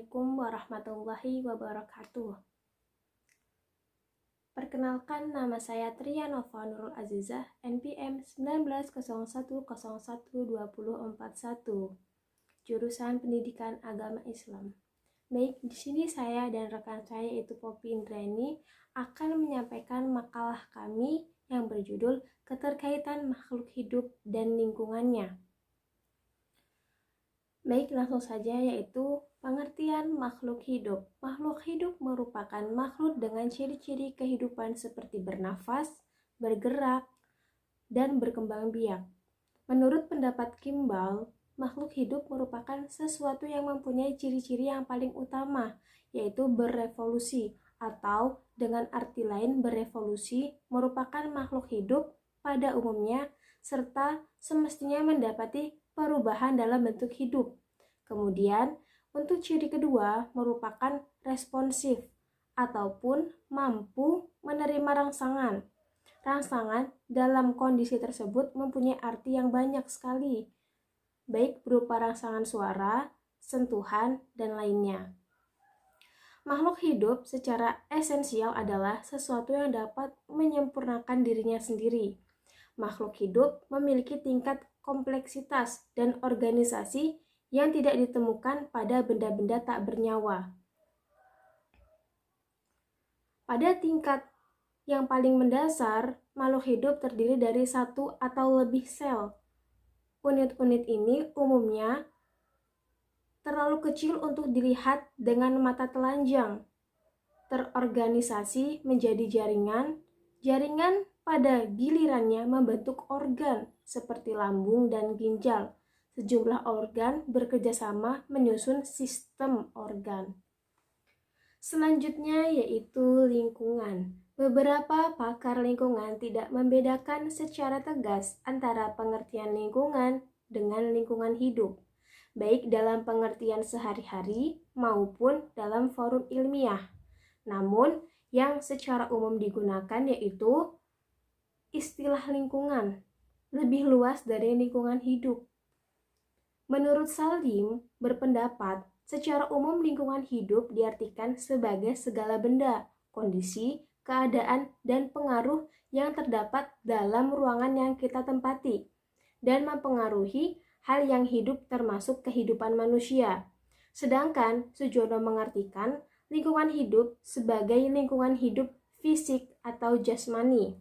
Assalamualaikum warahmatullahi wabarakatuh. Perkenalkan, nama saya Tria Nova Nurul Azizah, NPM 1901012041, jurusan Pendidikan Agama Islam. Baik, di sini saya dan rekan saya yaitu Poppy Indraini akan menyampaikan makalah kami yang berjudul Keterkaitan Makhluk Hidup dan Lingkungannya. Baik, langsung saja, yaitu pengertian makhluk hidup. Makhluk hidup merupakan makhluk dengan ciri-ciri kehidupan seperti bernafas, bergerak, dan berkembang biak. Menurut pendapat Kimball, makhluk hidup merupakan sesuatu yang mempunyai ciri-ciri yang paling utama, yaitu berevolusi, atau dengan arti lain berevolusi merupakan makhluk hidup pada umumnya serta semestinya mendapati perubahan dalam bentuk hidup. Kemudian, untuk ciri kedua merupakan responsif ataupun mampu menerima rangsangan. Rangsangan dalam kondisi tersebut mempunyai arti yang banyak sekali, baik berupa rangsangan suara, sentuhan, dan lainnya. Makhluk hidup secara esensial adalah sesuatu yang dapat menyempurnakan dirinya sendiri. Makhluk hidup memiliki tingkat kompleksitas dan organisasi yang tidak ditemukan pada benda-benda tak bernyawa. Pada tingkat yang paling mendasar, makhluk hidup terdiri dari satu atau lebih sel. Unit-unit ini umumnya terlalu kecil untuk dilihat dengan mata telanjang. Terorganisasi menjadi jaringan. Jaringan pada gilirannya membentuk organ seperti lambung dan ginjal. Sejumlah organ bekerja sama menyusun sistem organ. Selanjutnya yaitu lingkungan. Beberapa pakar lingkungan tidak membedakan secara tegas antara pengertian lingkungan dengan lingkungan hidup, baik dalam pengertian sehari-hari maupun dalam forum ilmiah. Namun, yang secara umum digunakan yaitu istilah lingkungan, lebih luas dari lingkungan hidup. Menurut Salim berpendapat, secara umum lingkungan hidup diartikan sebagai segala benda, kondisi, keadaan, dan pengaruh yang terdapat dalam ruangan yang kita tempati dan mempengaruhi hal yang hidup termasuk kehidupan manusia. Sedangkan Sujono mengartikan lingkungan hidup sebagai lingkungan hidup fisik atau jasmani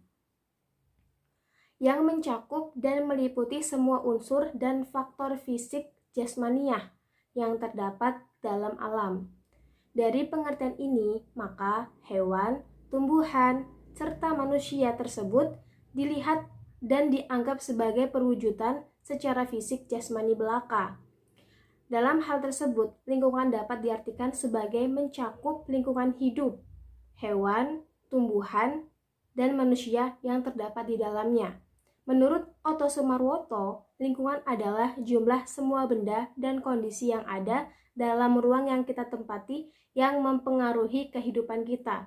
yang mencakup dan meliputi semua unsur dan faktor fisik jasmaniah yang terdapat dalam alam. Dari pengertian ini, maka hewan, tumbuhan, serta manusia tersebut dilihat dan dianggap sebagai perwujudan secara fisik jasmani belaka. Dalam hal tersebut, lingkungan dapat diartikan sebagai mencakup lingkungan hidup, hewan, tumbuhan, dan manusia yang terdapat di dalamnya. Menurut Otto Sumarwoto, lingkungan adalah jumlah semua benda dan kondisi yang ada dalam ruang yang kita tempati yang mempengaruhi kehidupan kita.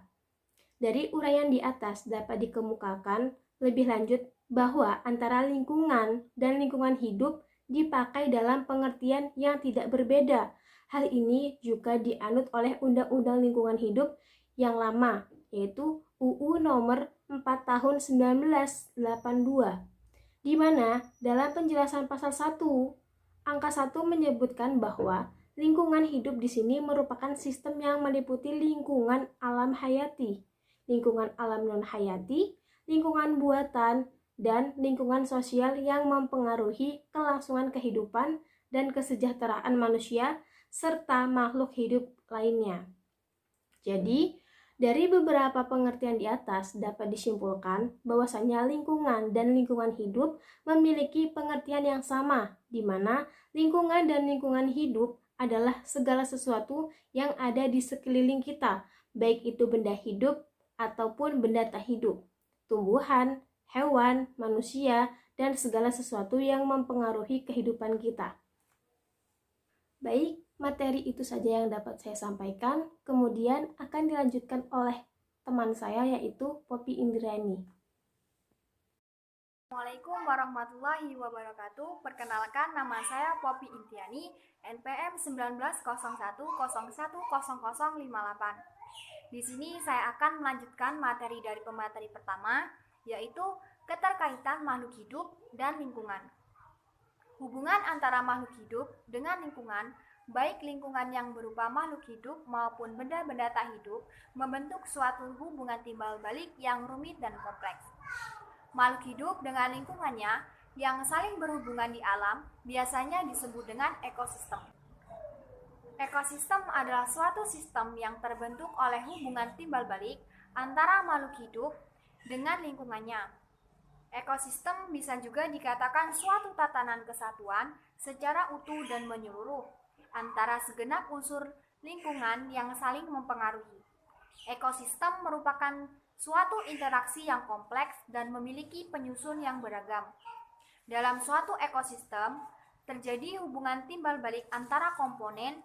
Dari uraian di atas dapat dikemukakan lebih lanjut bahwa antara lingkungan dan lingkungan hidup dipakai dalam pengertian yang tidak berbeda. Hal ini juga dianut oleh Undang-Undang Lingkungan Hidup yang lama, yaitu UU nomor 4 tahun 1982, di mana dalam penjelasan pasal 1, angka 1 menyebutkan bahwa lingkungan hidup di sini merupakan sistem yang meliputi lingkungan alam hayati, lingkungan alam non-hayati, lingkungan buatan, dan lingkungan sosial yang mempengaruhi kelangsungan kehidupan dan kesejahteraan manusia serta makhluk hidup lainnya. Jadi, dari beberapa pengertian di atas dapat disimpulkan bahwasanya lingkungan dan lingkungan hidup memiliki pengertian yang sama, di mana lingkungan dan lingkungan hidup adalah segala sesuatu yang ada di sekeliling kita, baik itu benda hidup ataupun benda tak hidup, tumbuhan, hewan, manusia, dan segala sesuatu yang mempengaruhi kehidupan kita. Baik, materi itu saja yang dapat saya sampaikan, kemudian akan dilanjutkan oleh teman saya yaitu Poppy Indraini. Assalamualaikum warahmatullahi wabarakatuh. Perkenalkan, nama saya Poppy Intiani, NPM 1901010058. Di sini saya akan melanjutkan materi dari pemateri pertama, yaitu keterkaitan makhluk hidup dan lingkungan. Hubungan antara makhluk hidup dengan lingkungan, baik lingkungan yang berupa makhluk hidup maupun benda-benda tak hidup, membentuk suatu hubungan timbal balik yang rumit dan kompleks. Makhluk hidup dengan lingkungannya yang saling berhubungan di alam biasanya disebut dengan ekosistem. Ekosistem adalah suatu sistem yang terbentuk oleh hubungan timbal balik antara makhluk hidup dengan lingkungannya. Ekosistem bisa juga dikatakan suatu tatanan kesatuan secara utuh dan menyeluruh antara segenap unsur lingkungan yang saling mempengaruhi. Ekosistem merupakan suatu interaksi yang kompleks dan memiliki penyusun yang beragam. Dalam suatu ekosistem, terjadi hubungan timbal balik antara komponen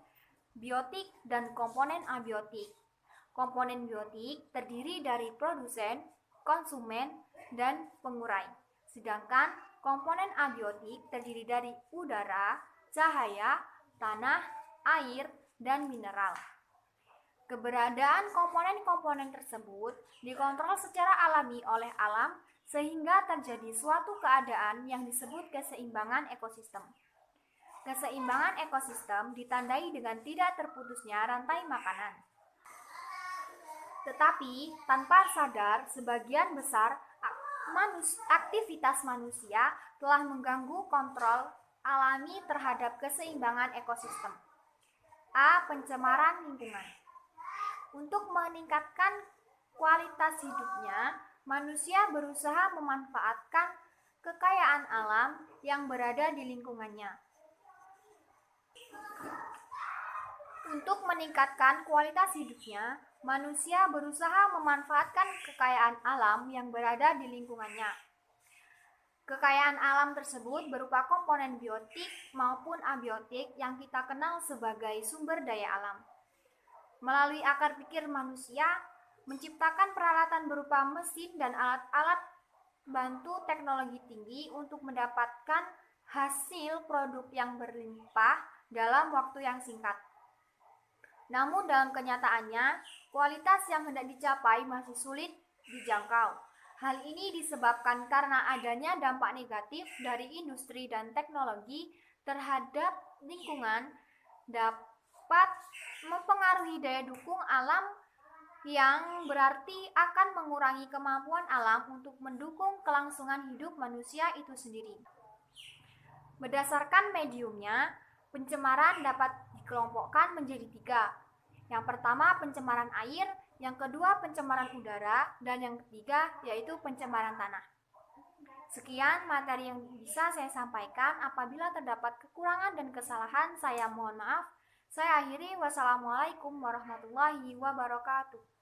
biotik dan komponen abiotik. Komponen biotik terdiri dari produsen, konsumen, dan pengurai. Sedangkan komponen abiotik terdiri dari udara, cahaya, tanah, air, dan mineral. Keberadaan komponen-komponen tersebut dikontrol secara alami oleh alam sehingga terjadi suatu keadaan yang disebut keseimbangan ekosistem. Keseimbangan ekosistem ditandai dengan tidak terputusnya rantai makanan. Tetapi tanpa sadar, sebagian besar aktivitas manusia telah mengganggu kontrol alami terhadap keseimbangan ekosistem. A. Pencemaran lingkungan. Untuk meningkatkan kualitas hidupnya, manusia berusaha memanfaatkan kekayaan alam yang berada di lingkungannya. Untuk meningkatkan kualitas hidupnya, manusia berusaha memanfaatkan kekayaan alam yang berada di lingkungannya. Kekayaan alam tersebut berupa komponen biotik maupun abiotik yang kita kenal sebagai sumber daya alam. Melalui akar pikir manusia, menciptakan peralatan berupa mesin dan alat-alat bantu teknologi tinggi untuk mendapatkan hasil produk yang berlimpah dalam waktu yang singkat. Namun dalam kenyataannya, kualitas yang hendak dicapai masih sulit dijangkau. Hal ini disebabkan karena adanya dampak negatif dari industri dan teknologi terhadap lingkungan dapat mempengaruhi daya dukung alam yang berarti akan mengurangi kemampuan alam untuk mendukung kelangsungan hidup manusia itu sendiri. Berdasarkan mediumnya, pencemaran dapat dikelompokkan menjadi 3. Yang pertama pencemaran air, yang kedua pencemaran udara, dan yang ketiga yaitu pencemaran tanah. Sekian materi yang bisa saya sampaikan. Apabila terdapat kekurangan dan kesalahan, saya mohon maaf. Saya akhiri. Wassalamualaikum warahmatullahi wabarakatuh.